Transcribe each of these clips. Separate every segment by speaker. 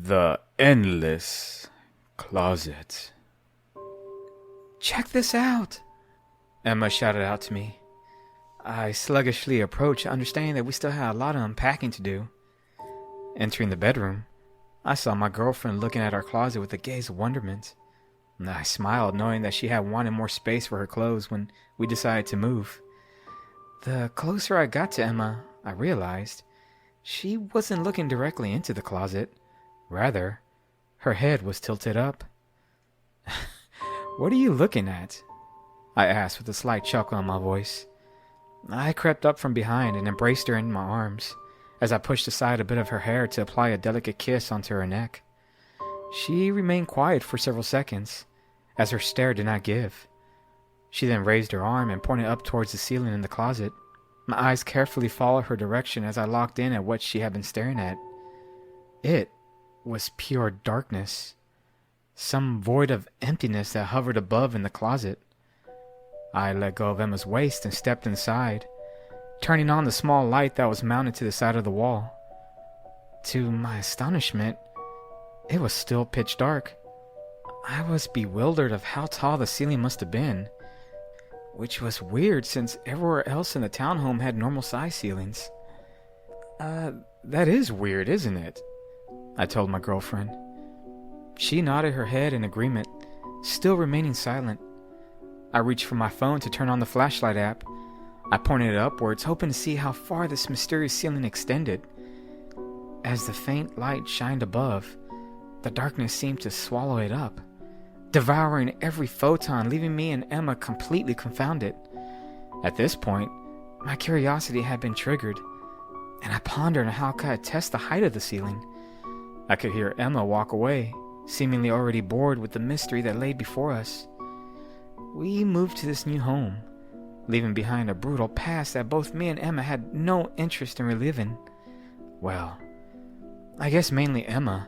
Speaker 1: The endless closet.
Speaker 2: "Check this out!" Emma shouted out to me. I sluggishly approached, understanding that we still had a lot of unpacking to do. Entering the bedroom, I saw my girlfriend looking at our closet with a gaze of wonderment. I smiled, knowing that she had wanted more space for her clothes when we decided to move. The closer I got to Emma, I realized she wasn't looking directly into the closet. Rather, her head was tilted up. "What are you looking at?" I asked with a slight chuckle in my voice. I crept up from behind and embraced her in my arms as I pushed aside a bit of her hair to apply a delicate kiss onto her neck. She remained quiet for several seconds, as her stare did not give. She then raised her arm and pointed up towards the ceiling in the closet. My eyes carefully followed her direction as I locked in at what she had been staring at. It was pure darkness, some void of emptiness that hovered above in the closet. I let go of Emma's waist and stepped inside, turning on the small light that was mounted to the side of the wall. To my astonishment, it was still pitch dark. I was bewildered of how tall the ceiling must have been, which was weird since everywhere else in the townhome had normal size ceilings. That is weird, isn't it?" I told my girlfriend. She nodded her head in agreement, still remaining silent. I reached for my phone to turn on the flashlight app. I pointed it upwards, hoping to see how far this mysterious ceiling extended. As the faint light shined above, the darkness seemed to swallow it up, devouring every photon, leaving me and Emma completely confounded. At this point, my curiosity had been triggered, and I pondered on how could I test the height of the ceiling. I could hear Emma walk away, seemingly already bored with the mystery that lay before us. We moved to this new home, leaving behind a brutal past that both me and Emma had no interest in reliving. Well, I guess mainly Emma.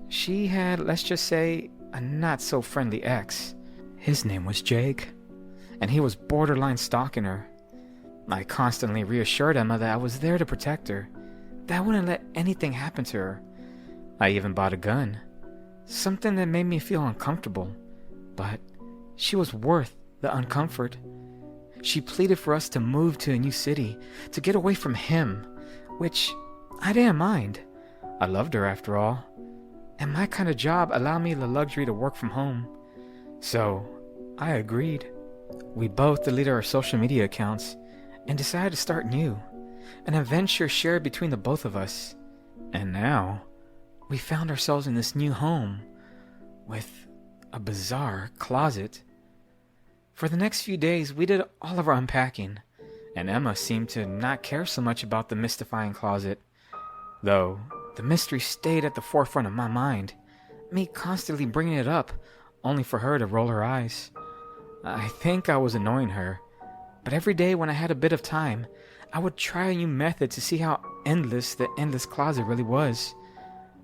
Speaker 2: She had, let's just say, a not-so-friendly ex. His name was Jake, and he was borderline stalking her. I constantly reassured Emma that I was there to protect her, that I wouldn't let anything happen to her. I even bought a gun, something that made me feel uncomfortable, but she was worth the uncomfort. She pleaded for us to move to a new city, to get away from him, which I didn't mind. I loved her after all, and my kind of job allowed me the luxury to work from home. So I agreed. We both deleted our social media accounts and decided to start new, an adventure shared between the both of us. And now, we found ourselves in this new home with a bizarre closet. For the next few days, we did all of our unpacking, and Emma seemed to not care so much about the mystifying closet, though the mystery stayed at the forefront of my mind, me constantly bringing it up, only for her to roll her eyes. I think I was annoying her, but every day when I had a bit of time, I would try a new method to see how endless the endless closet really was.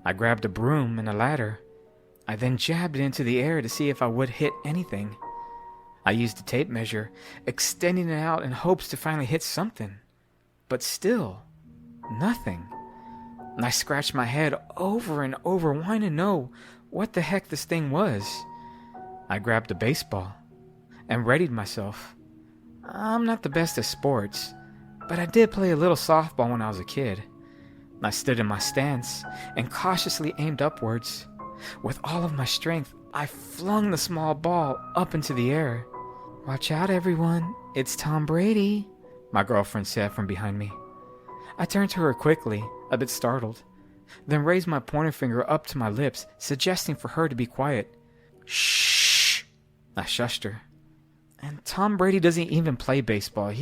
Speaker 2: I grabbed a broom and a ladder. I then jabbed it into the air to see if I would hit anything. I used a tape measure, extending it out in hopes to finally hit something. But still, nothing. I scratched my head over and over, wanting to know what the heck this thing was. I grabbed a baseball and readied myself. I'm not the best at sports, but I did play a little softball when I was a kid. I stood in my stance and cautiously aimed upwards. With all of my strength, I flung the small ball up into the air. "Watch out, everyone. It's Tom Brady," my girlfriend said from behind me. I turned to her quickly, a bit startled, then raised my pointer finger up to my lips, suggesting for her to be quiet. "Shh!" I shushed her. "And Tom Brady doesn't even play baseball.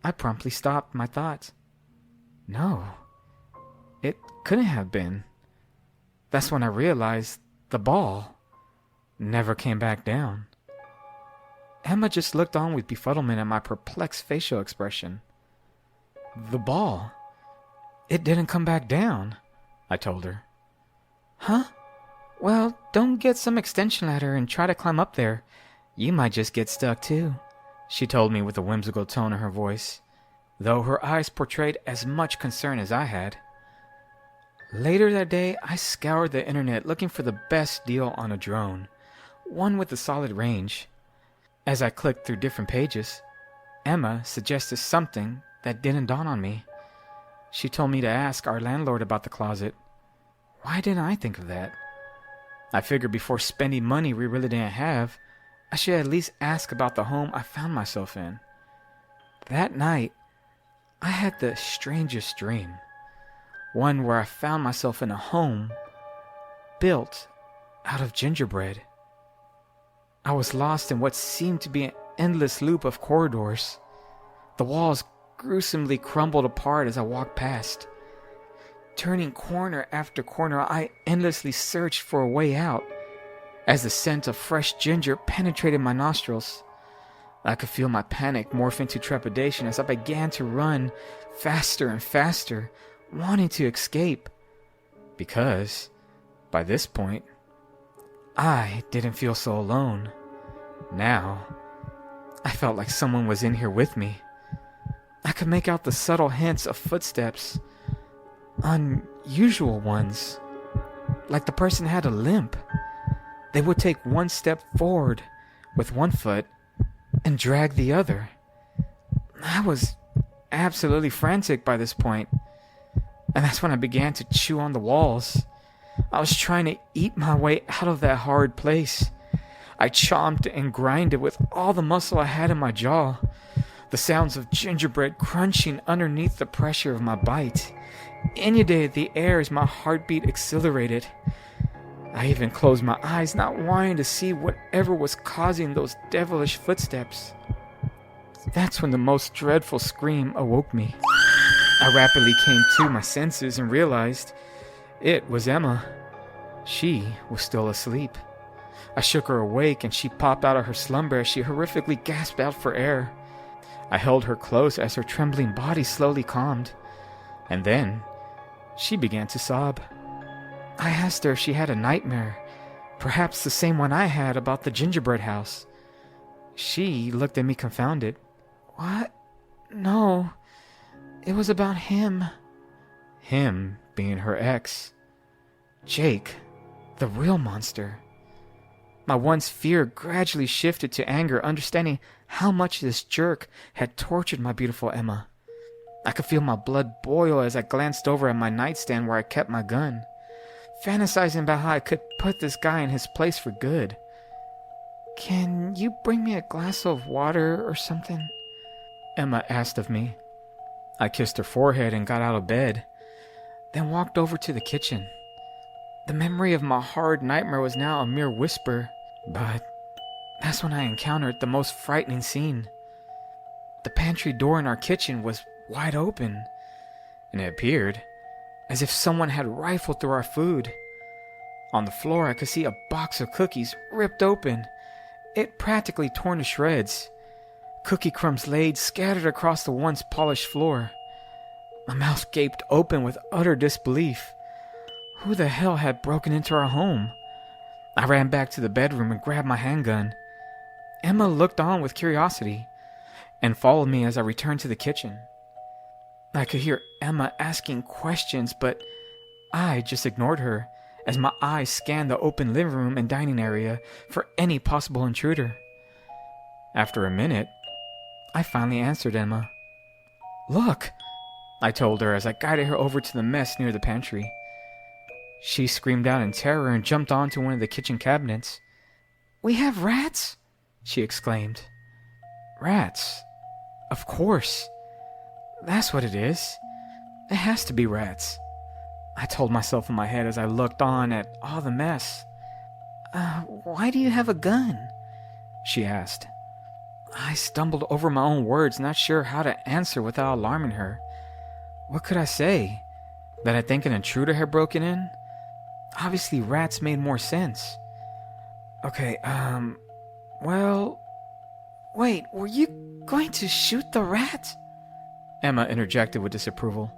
Speaker 2: I promptly stopped my thoughts. No, it couldn't have been. That's when I realized the ball never came back down. Emma just looked on with befuddlement at my perplexed facial expression. "The ball? It didn't come back down," I told her. "Huh? Well, don't get some extension ladder and try to climb up there. You might just get stuck too," she told me with a whimsical tone in her voice, though her eyes portrayed as much concern as I had. Later that day, I scoured the internet looking for the best deal on a drone, one with a solid range. As I clicked through different pages, Emma suggested something that didn't dawn on me. She told me to ask our landlord about the closet. Why didn't I think of that? I figured before spending money we really didn't have, I should at least ask about the home I found myself in. That night, I had the strangest dream. One where I found myself in a home built out of gingerbread. I was lost in what seemed to be an endless loop of corridors. The walls gruesomely crumbled apart as I walked past. Turning corner after corner, I endlessly searched for a way out. As the scent of fresh ginger penetrated my nostrils, I could feel my panic morph into trepidation as I began to run faster and faster, wanting to escape. Because, by this point, I didn't feel so alone. Now, I felt like someone was in here with me. I could make out the subtle hints of footsteps, unusual ones, like the person had a limp. They would take one step forward with one foot and drag the other. I was absolutely frantic by this point, and that's when I began to chew on the walls. I was trying to eat my way out of that hard place. I chomped and grinded with all the muscle I had in my jaw, the sounds of gingerbread crunching underneath the pressure of my bite inundated the air as my heartbeat accelerated. I even closed my eyes, not wanting to see whatever was causing those devilish footsteps. That's when the most dreadful scream awoke me. I rapidly came to my senses and realized it was Emma. She was still asleep. I shook her awake and she popped out of her slumber as she horrifically gasped out for air. I held her close as her trembling body slowly calmed. And then she began to sob. I asked her if she had a nightmare, perhaps the same one I had about the gingerbread house. She looked at me confounded. What? No, it was about him. Him being her ex. Jake, the real monster. My once fear gradually shifted to anger, understanding how much this jerk had tortured my beautiful Emma. I could feel my blood boil as I glanced over at my nightstand where I kept my gun, fantasizing about how I could put this guy in his place for good. Can you bring me a glass of water or something? Emma asked of me. I kissed her forehead and got out of bed, then walked over to the kitchen. The memory of my horrid nightmare was now a mere whisper, but that's when I encountered the most frightening scene. The pantry door in our kitchen was wide open, and it appeared as if someone had rifled through our food. On the floor, I could see a box of cookies ripped open, it practically torn to shreds. Cookie crumbs laid scattered across the once polished floor. My mouth gaped open with utter disbelief. Who the hell had broken into our home? I ran back to the bedroom and grabbed my handgun. Emma looked on with curiosity and followed me as I returned to the kitchen. I could hear Emma asking questions, but I just ignored her as my eyes scanned the open living room and dining area for any possible intruder. After a minute, I finally answered Emma. Look, I told her as I guided her over to the mess near the pantry. She screamed out in terror and jumped onto one of the kitchen cabinets. We have rats? She exclaimed. Rats? Of course. That's what it is. It has to be rats, I told myself in my head as I looked on at all the mess. Why do you have a gun? She asked. I stumbled over my own words, not sure how to answer without alarming her. What could I say? That I think an intruder had broken in? Obviously, rats made more sense. Okay, well... Wait, were you going to shoot the rat? Emma interjected with disapproval.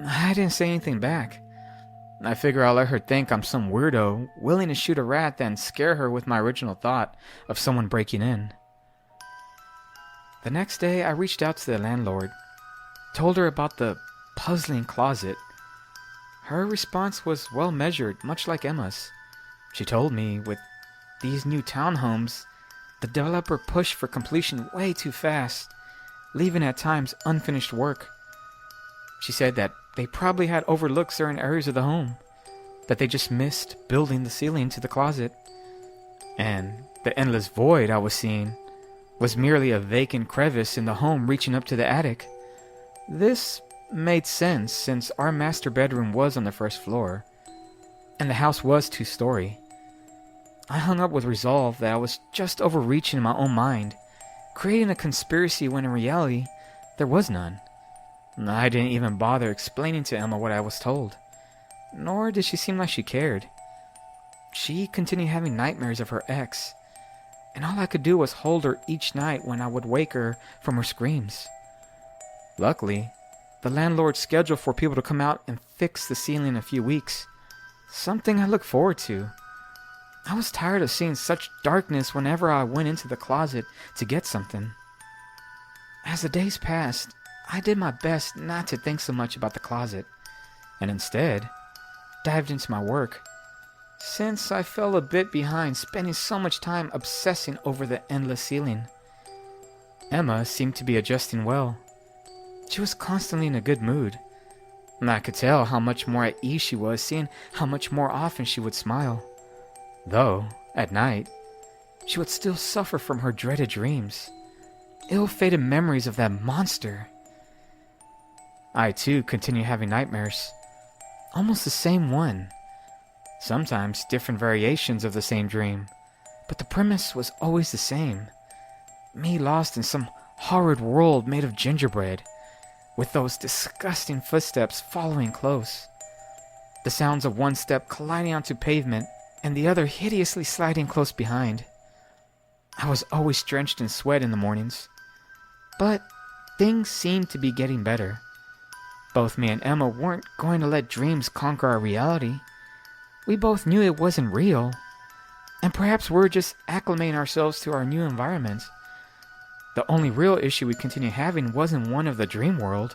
Speaker 2: I didn't say anything back. I figure I'll let her think I'm some weirdo, willing to shoot a rat, then scare her with my original thought of someone breaking in. The next day, I reached out to the landlord, told her about the puzzling closet. Her response was well measured, much like Emma's. She told me, with these new townhomes, the developer pushed for completion way too fast, leaving at times unfinished work. She said that they probably had overlooked certain areas of the home, that they just missed building the ceiling to the closet, and the endless void I was seeing was merely a vacant crevice in the home reaching up to the attic. This made sense since our master bedroom was on the first floor, and the house was 2-story. I hung up with resolve that I was just overreaching in my own mind, creating a conspiracy when in reality there was none. I didn't even bother explaining to Emma what I was told, nor did she seem like she cared. She continued having nightmares of her ex, and all I could do was hold her each night when I would wake her from her screams. Luckily, the landlord scheduled for people to come out and fix the ceiling in a few weeks, something I looked forward to. I was tired of seeing such darkness whenever I went into the closet to get something. As the days passed, I did my best not to think so much about the closet, and instead dived into my work, since I fell a bit behind spending so much time obsessing over the endless ceiling. Emma seemed to be adjusting well. She was constantly in a good mood, and I could tell how much more at ease she was, seeing how much more often she would smile. Though, at night, she would still suffer from her dreaded dreams, ill-fated memories of that monster. I too continued having nightmares, almost the same one, sometimes different variations of the same dream, but the premise was always the same. Me lost in some horrid world made of gingerbread, with those disgusting footsteps following close, the sounds of one step colliding onto pavement and the other hideously sliding close behind. I was always drenched in sweat in the mornings, but things seemed to be getting better. Both me and Emma weren't going to let dreams conquer our reality. We both knew it wasn't real, and perhaps we were just acclimating ourselves to our new environment. The only real issue we continued having wasn't one of the dream world.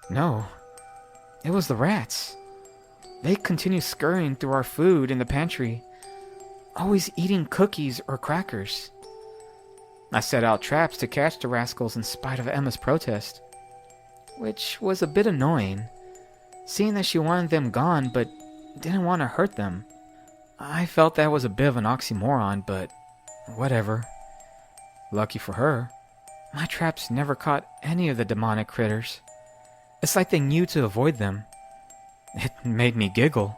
Speaker 2: No, it was the rats. They continued scurrying through our food in the pantry, always eating cookies or crackers. I set out traps to catch the rascals in spite of Emma's protest, which was a bit annoying, seeing that she wanted them gone but didn't want to hurt them. I felt that was a bit of an oxymoron, but whatever. Lucky for her, my traps never caught any of the demonic critters. It's like they knew to avoid them. It made me giggle,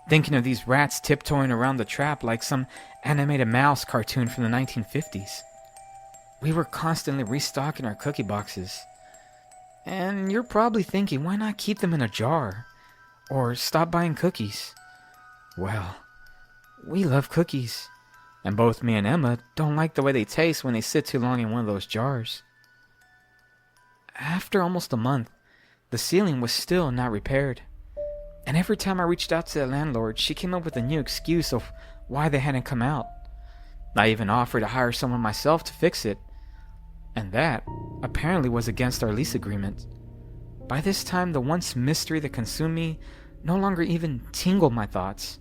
Speaker 2: thinking of these rats tiptoeing around the trap like some animated mouse cartoon from the 1950s. We were constantly restocking our cookie boxes. And you're probably thinking, why not keep them in a jar? Or stop buying cookies? Well, we love cookies, and both me and Emma don't like the way they taste when they sit too long in one of those jars. After almost a month, the ceiling was still not repaired, and every time I reached out to the landlord, she came up with a new excuse of why they hadn't come out. I even offered to hire someone myself to fix it, and that apparently was against our lease agreement. By this time, the once mystery that consumed me no longer even tingled my thoughts.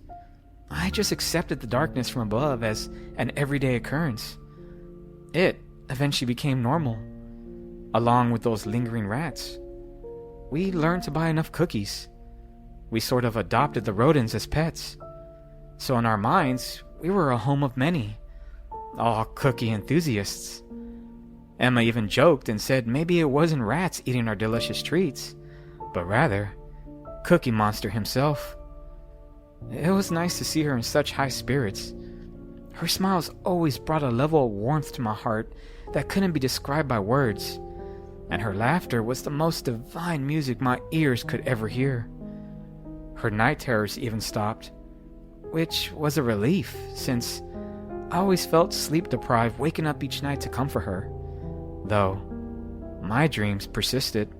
Speaker 2: I just accepted the darkness from above as an everyday occurrence. It eventually became normal, along with those lingering rats. We learned to buy enough cookies. We sort of adopted the rodents as pets. So in our minds, we were a home of many, all cookie enthusiasts. Emma even joked and said maybe it wasn't rats eating our delicious treats, but rather Cookie Monster himself. It was nice to see her in such high spirits. Her smiles always brought a level of warmth to my heart that couldn't be described by words, and her laughter was the most divine music my ears could ever hear. Her night terrors even stopped, which was a relief since I always felt sleep-deprived waking up each night to comfort her, though my dreams persisted.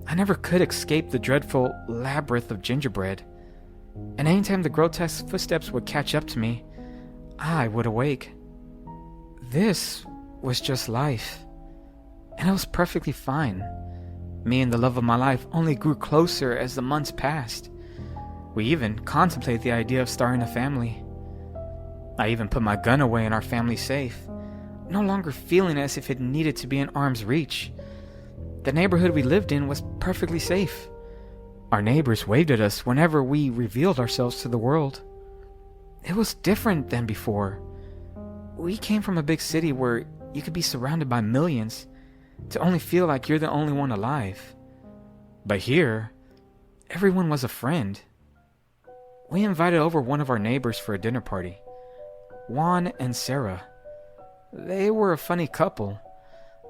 Speaker 2: I never could escape the dreadful labyrinth of gingerbread, and anytime the grotesque footsteps would catch up to me, I would awake. This was just life, and it was perfectly fine. Me and the love of my life only grew closer as the months passed, We even contemplated the idea of starting a family. I even put my gun away in our family safe, no longer feeling as if it needed to be in arm's reach. The neighborhood we lived in was perfectly safe. Our neighbors waved at us whenever we revealed ourselves to the world. It was different than before. We came from a big city where you could be surrounded by millions to only feel like you're the only one alive. But here, everyone was a friend. We invited over one of our neighbors for a dinner party, Juan and Sarah. They were a funny couple.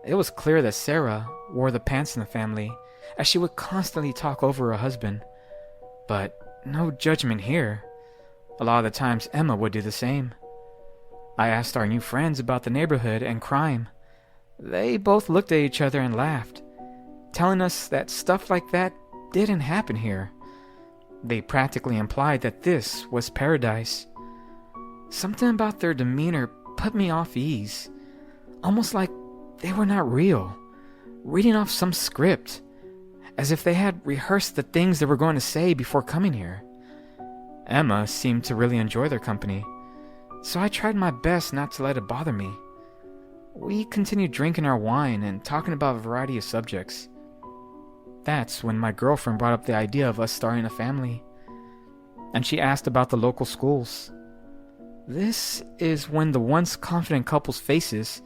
Speaker 2: It was clear that Sarah wore the pants in the family, as she would constantly talk over her husband. But no judgment here. A lot of the times Emma would do the same. I asked our new friends about the neighborhood and crime. They both looked at each other and laughed, telling us that stuff like that didn't happen here. They practically implied that this was paradise. Something about their demeanor put me off ease, almost like they were not real, reading off some script, as if they had rehearsed the things they were going to say before coming here. Emma seemed to really enjoy their company, so I tried my best not to let it bother me. We continued drinking our wine and talking about a variety of subjects. That's when my girlfriend brought up the idea of us starting a family, and she asked about the local schools. This is when the once confident couple's faces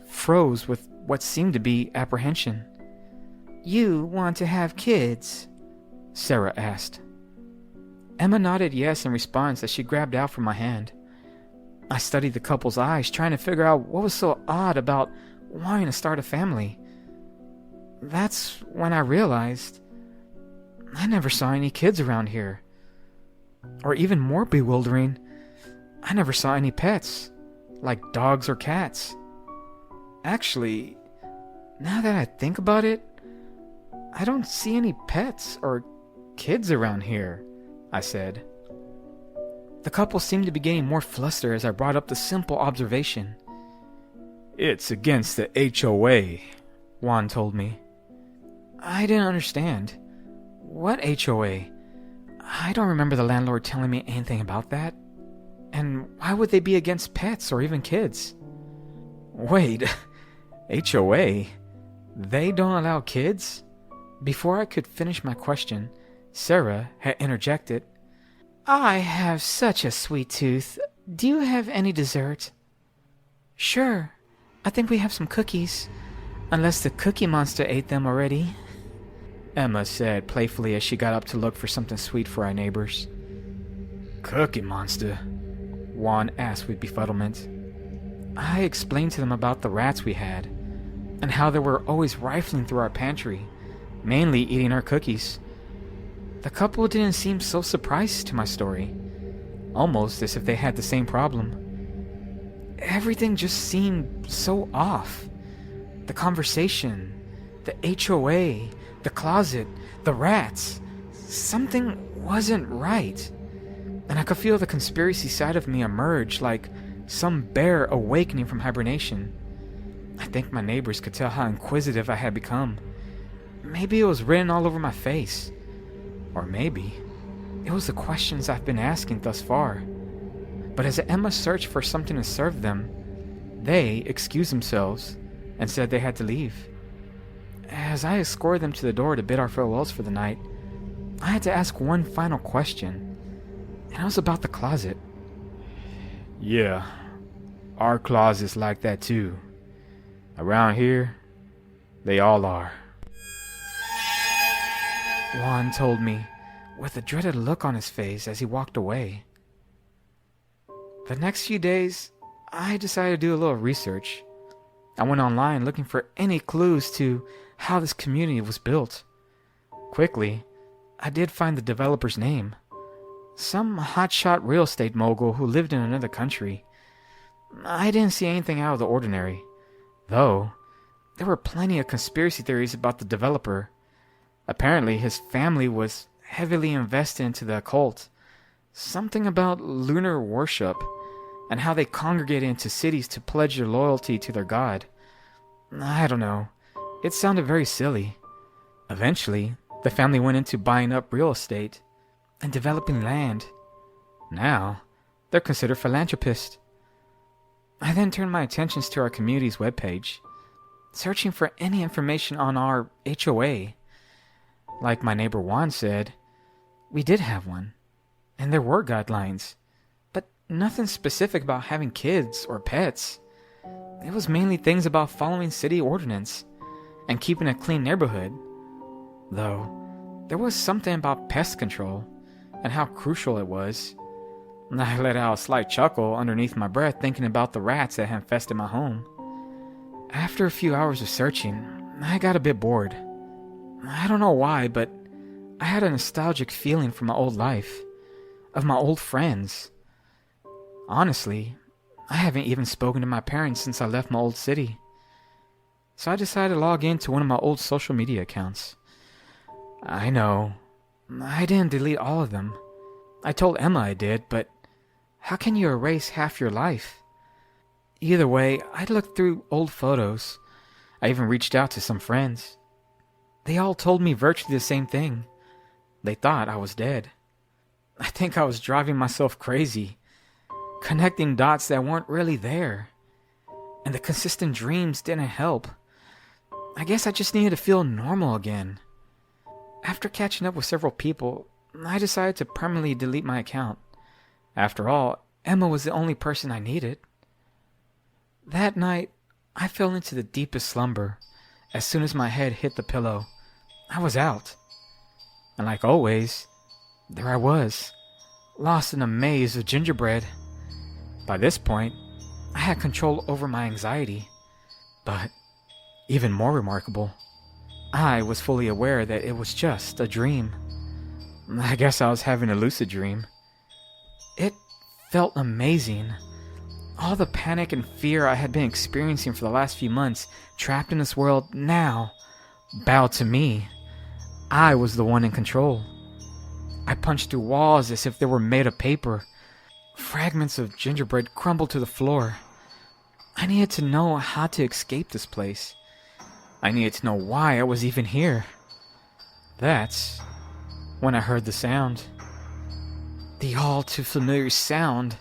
Speaker 2: froze with what seemed to be apprehension. "You want to have kids?" Sarah asked. Emma nodded yes in response as she grabbed out from my hand. I studied the couple's eyes, trying to figure out what was so odd about wanting to start a family. That's when I realized I never saw any kids around here. Or even more bewildering, I never saw any pets, like dogs or cats. Actually, now that I think about it, I don't see any pets or kids around here, I said. The couple seemed to be getting more flustered as I brought up the simple observation.
Speaker 1: "It's against the HOA,"
Speaker 2: Juan told me. I didn't understand. What HOA? I don't remember the landlord telling me anything about that. And why would they be against pets or even kids? Wait, HOA? They don't allow kids? Before I could finish my question, Sarah had interjected. "I have such a sweet tooth. Do you have any dessert?" "Sure. I think we have some cookies. Unless the Cookie Monster ate them already," Emma said playfully as she got up to look for something sweet for our neighbors.
Speaker 1: "Cookie Monster?"
Speaker 2: Juan asked with befuddlement. I explained to them about the rats we had, and how they were always rifling through our pantry, mainly eating our cookies. The couple didn't seem so surprised to my story, almost as if they had the same problem. Everything just seemed so off. The conversation, the HOA, the closet, the rats. Something wasn't right. And I could feel the conspiracy side of me emerge like some bear awakening from hibernation. I think my neighbors could tell how inquisitive I had become. Maybe it was written all over my face. Or maybe it was the questions I've been asking thus far. But as Emma searched for something to serve them, they excused themselves and said they had to leave. As I escorted them to the door to bid our farewells for the night, I had to ask one final question, and it was about the closet.
Speaker 1: "Yeah, our closet's like that too. Around here, they all are,"
Speaker 2: Juan told me, with a dreaded look on his face as he walked away. The next few days, I decided to do a little research. I went online looking for any clues to how this community was built. Quickly, I did find the developer's name. Some hotshot real estate mogul who lived in another country. I didn't see anything out of the ordinary, though there were plenty of conspiracy theories about the developer. Apparently, his family was heavily invested into the occult. Something about lunar worship, and how they congregated into cities to pledge their loyalty to their god. I don't know. It sounded very silly. Eventually, the family went into buying up real estate, and developing land. Now, they're considered philanthropists. I then turned my attentions to our community's webpage, searching for any information on our HOA. Like my neighbor Juan said, we did have one, and there were guidelines, but nothing specific about having kids or pets. It was mainly things about following city ordinance and keeping a clean neighborhood. Though, there was something about pest control and how crucial it was. I let out a slight chuckle underneath my breath thinking about the rats that had infested my home. After a few hours of searching, I got a bit bored. I don't know why, but I had a nostalgic feeling for my old life, of my old friends. Honestly, I haven't even spoken to my parents since I left my old city. So I decided to log into one of my old social media accounts. I know, I didn't delete all of them. I told Emma I did, but how can you erase half your life? Either way, I looked through old photos. I even reached out to some friends. They all told me virtually the same thing. They thought I was dead. I think I was driving myself crazy, connecting dots that weren't really there. And the consistent dreams didn't help. I guess I just needed to feel normal again. After catching up with several people, I decided to permanently delete my account. After all, Emma was the only person I needed. That night, I fell into the deepest slumber. As soon as my head hit the pillow, I was out. And like always, there I was, lost in a maze of gingerbread. By this point, I had control over my anxiety. But, even more remarkable, I was fully aware that it was just a dream. I guess I was having a lucid dream. It felt amazing. All the panic and fear I had been experiencing for the last few months, trapped in this world, now bowed to me. I was the one in control. I punched through walls as if they were made of paper. Fragments of gingerbread crumbled to the floor. I needed to know how to escape this place. I needed to know why I was even here. That's when I heard the sound. The all too familiar sound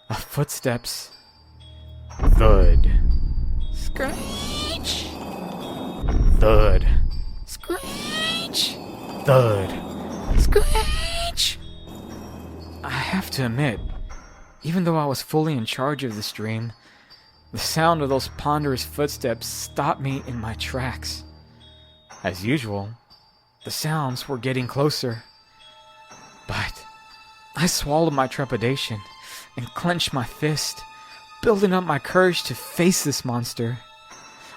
Speaker 2: of footsteps.
Speaker 1: Thud.
Speaker 2: Screech!
Speaker 1: Thud.
Speaker 2: Screech!
Speaker 1: Thud.
Speaker 2: Screech! I have to admit, even though I was fully in charge of this dream, the sound of those ponderous footsteps stopped me in my tracks. As usual, the sounds were getting closer. But I swallowed my trepidation and clenched my fist, building up my courage to face this monster.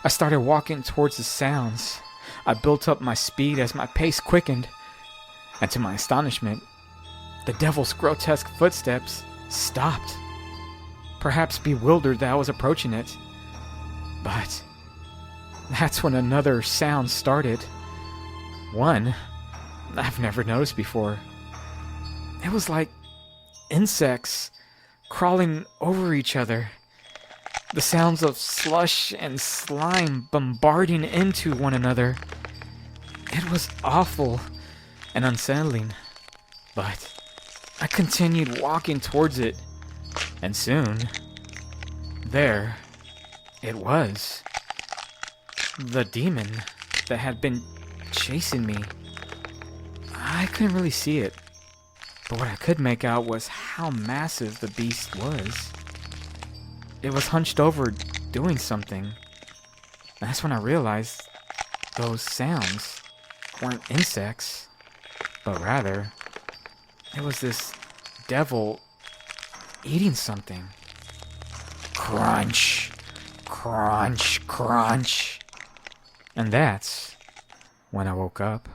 Speaker 2: I started walking towards the sounds. I built up my speed as my pace quickened, and to my astonishment, the devil's grotesque footsteps stopped, perhaps bewildered that I was approaching it. But that's when another sound started. One I've never noticed before. It was like insects crawling over each other. The sounds of slush and slime bombarding into one another. It was awful and unsettling. But I continued walking towards it, and soon, there it was. The demon that had been chasing me. I couldn't really see it, but what I could make out was how massive the beast was. It was hunched over, doing something. That's when I realized those sounds weren't insects, but rather, it was this devil eating something. Crunch, crunch, crunch. And that's when I woke up.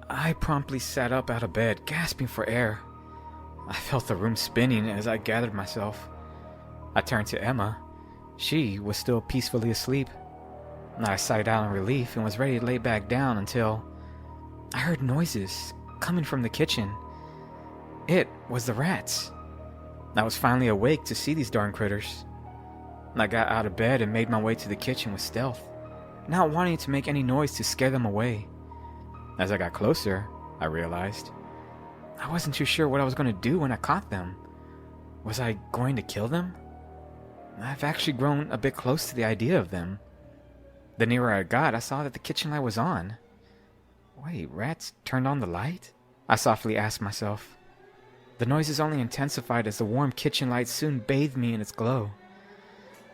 Speaker 2: I promptly sat up out of bed, gasping for air. I felt the room spinning as I gathered myself. I turned to Emma. She was still peacefully asleep. I sighed out in relief and was ready to lay back down until I heard noises coming from the kitchen. It was the rats. I was finally awake to see these darn critters. I got out of bed and made my way to the kitchen with stealth, not wanting to make any noise to scare them away. As I got closer, I realized. I wasn't too sure what I was going to do when I caught them. Was I going to kill them? I've actually grown a bit close to the idea of them. The nearer I got, I saw that the kitchen light was on. Wait, rats turned on the light? I softly asked myself. The noises only intensified as the warm kitchen light soon bathed me in its glow.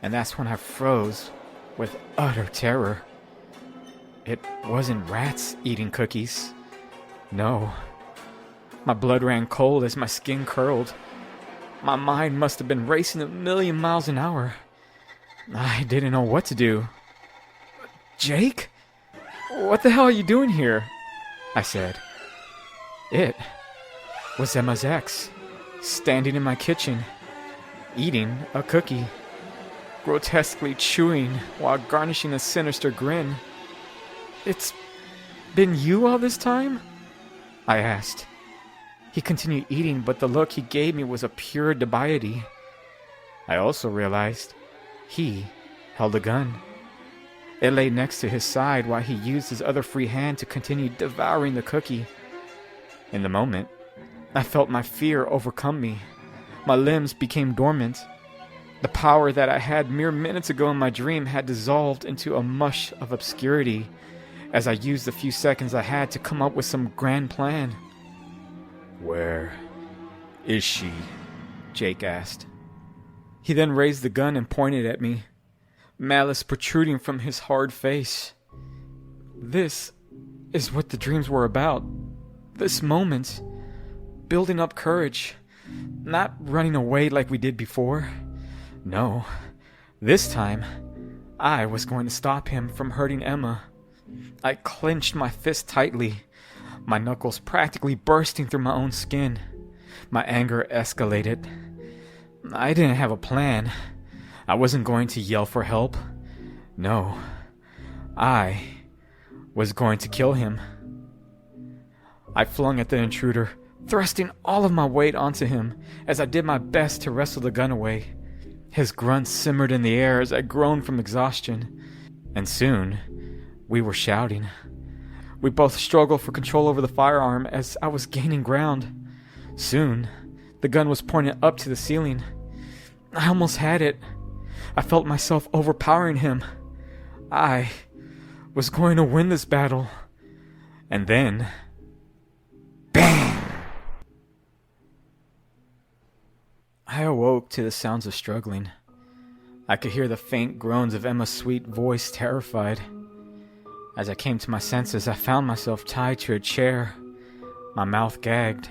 Speaker 2: And that's when I froze with utter terror. It wasn't rats eating cookies. No. My blood ran cold as my skin curled. My mind must have been racing 1,000,000 miles an hour. I didn't know what to do. Jake? What the hell are you doing here? I said. It was Emma's ex, standing in my kitchen, eating a cookie, grotesquely chewing while garnishing a sinister grin. It's been you all this time? I asked. He continued eating, but the look he gave me was a pure dubiety. I also realized he held a gun. It lay next to his side while he used his other free hand to continue devouring the cookie. In the moment, I felt my fear overcome me. My limbs became dormant. The power that I had mere minutes ago in my dream had dissolved into a mush of obscurity as I used the few seconds I had to come up with some grand plan.
Speaker 1: Where is she?
Speaker 2: Jake asked. He then raised the gun and pointed at me, malice protruding from his hard face. This is what the dreams were about. This moment. Building up courage. Not running away like we did before. No. This time, I was going to stop him from hurting Emma. I clenched my fist tightly, my knuckles practically bursting through my own skin. My anger escalated. I didn't have a plan. I wasn't going to yell for help. No. I was going to kill him. I flung at the intruder, thrusting all of my weight onto him as I did my best to wrestle the gun away. His grunts simmered in the air as I groaned from exhaustion. And soon, we were shouting. We both struggled for control over the firearm as I was gaining ground. Soon, the gun was pointed up to the ceiling. I almost had it. I felt myself overpowering him. I was going to win this battle. And then, bang! I awoke to the sounds of struggling. I could hear the faint groans of Emma's sweet voice, terrified. As I came to my senses, I found myself tied to a chair, my mouth gagged.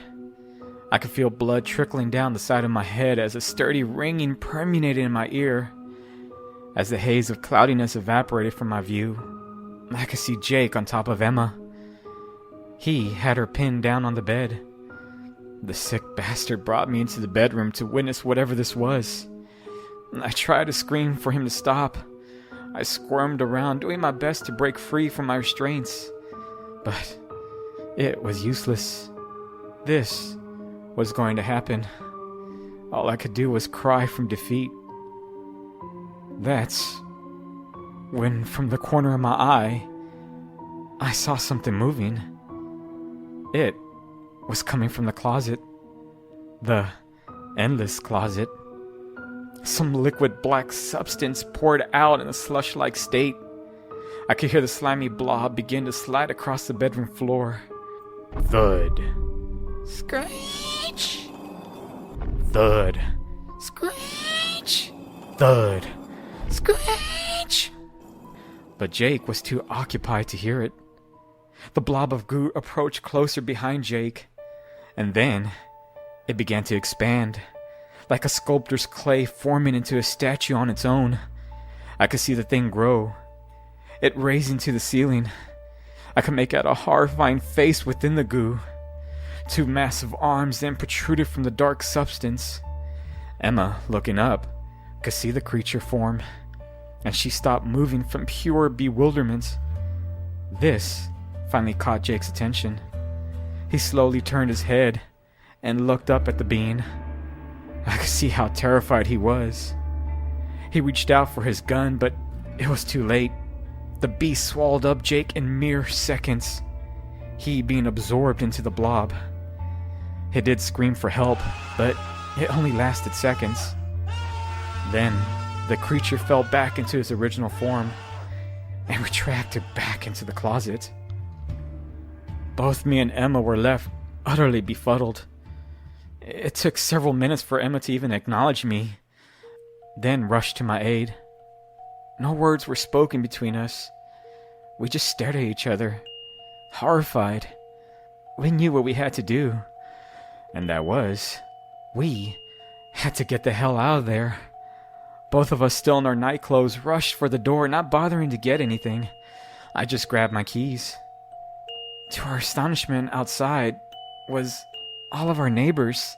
Speaker 2: I could feel blood trickling down the side of my head as a sturdy ringing permeated in my ear. As the haze of cloudiness evaporated from my view, I could see Jake on top of Emma. He had her pinned down on the bed. The sick bastard brought me into the bedroom to witness whatever this was. I tried to scream for him to stop. I squirmed around, doing my best to break free from my restraints. But it was useless. This was going to happen. All I could do was cry from defeat. That's when, from the corner of my eye, I saw something moving. It was coming from the closet. The endless closet. Some liquid black substance poured out in a slush-like state. I could hear the slimy blob begin to slide across the bedroom floor.
Speaker 1: Thud.
Speaker 2: Screech!
Speaker 1: Thud.
Speaker 2: Screech!
Speaker 1: Thud.
Speaker 2: Screech! But Jake was too occupied to hear it. The blob of goo approached closer behind Jake, and then it began to expand, like a sculptor's clay forming into a statue on its own. I could see the thing grow. It raising to the ceiling. I could make out a horrifying face within the goo. Two massive arms then protruded from the dark substance. Emma, looking up, could see the creature form, and she stopped moving from pure bewilderment. This finally caught Jake's attention. He slowly turned his head and looked up at the being. I could see how terrified he was. He reached out for his gun, but it was too late. The beast swallowed up Jake in mere seconds. he being absorbed into the blob. It did scream for help, but it only lasted seconds. Then, the creature fell back into its original form and retracted back into the closet. Both me and Emma were left utterly befuddled. It took several minutes for Emma to even acknowledge me, then rushed to my aid. No words were spoken between us. We just stared at each other, horrified. We knew what we had to do, and that was, we had to get the hell out of there. Both of us, still in our night clothes, rushed for the door, not bothering to get anything. I just grabbed my keys. To our astonishment, outside was all of our neighbors,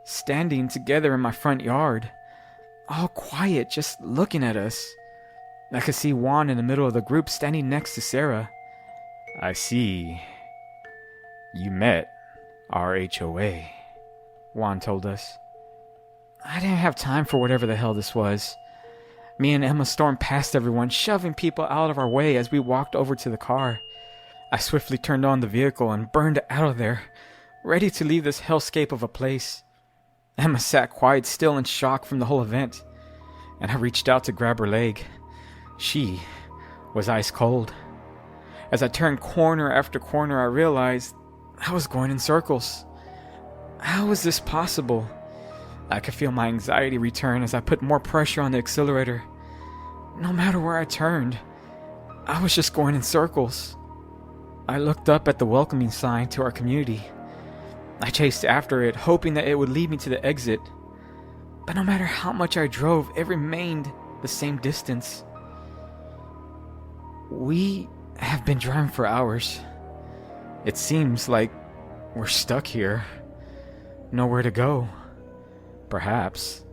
Speaker 2: standing together in my front yard, all quiet, just looking at us. I could see Juan in the middle of the group, standing next to Sarah.
Speaker 1: I see. You met our HOA,
Speaker 2: Juan told us. I didn't have time for whatever the hell this was. Me and Emma stormed past everyone, shoving people out of our way as we walked over to the car. I swiftly turned on the vehicle and burned out of there, ready to leave this hellscape of a place. Emma sat quiet, still in shock from the whole event, and I reached out to grab her leg. She was ice cold. As I turned corner after corner, I realized I was going in circles. How was this possible? I could feel my anxiety return as I put more pressure on the accelerator. No matter where I turned, I was just going in circles. I looked up at the welcoming sign to our community. I chased after it, hoping that it would lead me to the exit. But no matter how much I drove, it remained the same distance. We have been driving for hours. It seems like we're stuck here. Nowhere to go. Perhaps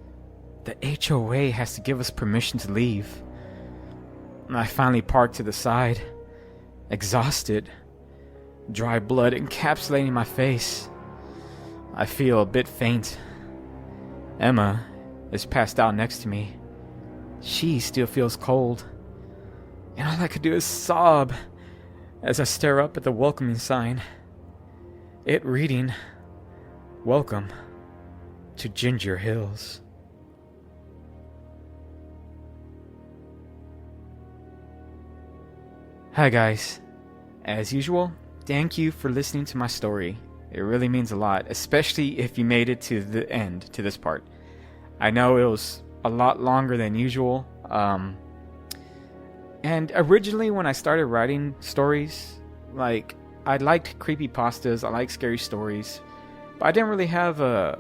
Speaker 2: the HOA has to give us permission to leave. I finally parked to the side, exhausted, dry blood encapsulating my face. I feel a bit faint. Emma is passed out next to me. She still feels cold. And all I could do is sob as I stare up at the welcoming sign. It reading, "Welcome to Ginger Hills." Hi guys. As usual, thank you for listening to my story. It really means a lot, especially if you made it to the end, to this part. I know it was a lot longer than usual. And originally when I started writing stories, like, I liked creepypastas, I like scary stories, but I didn't really have a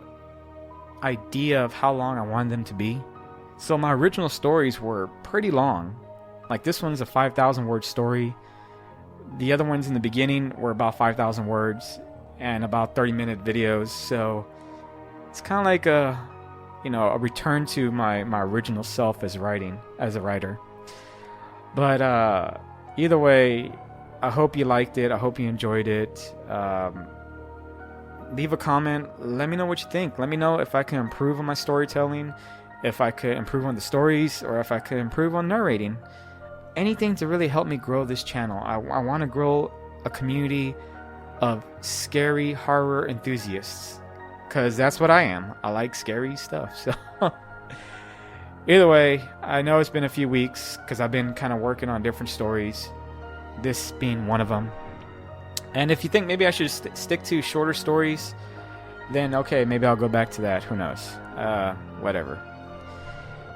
Speaker 2: idea of how long I wanted them to be. So my original stories were pretty long. Like, this one's a 5,000 word story. The other ones in the beginning were about 5,000 words and about 30-minute videos. So it's kind of like a return to my original self as a writer. But either way, I hope you liked it. I hope you enjoyed it. Leave a comment. Let me know what you think. Let me know if I can improve on my storytelling, if I could improve on the stories, or if I could improve on narrating. Anything to really help me grow this channel. I want to grow a community of scary horror enthusiasts, because that's what I am. I like scary stuff. So either way, I know it's been a few weeks because I've been kind of working on different stories, this being one of them. And if you think maybe I should stick to shorter stories, then okay, maybe I'll go back to that. Who knows? Whatever.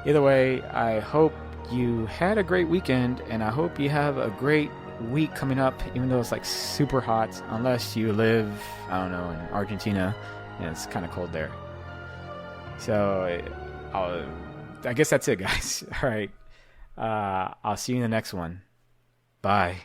Speaker 2: Either way, I hope you had a great weekend, and I hope you have a great week coming up, even though it's like super hot, unless you live, I don't know, in Argentina, and it's kind of cold there. So I guess that's it, guys. All right. I'll see you in the next one. Bye.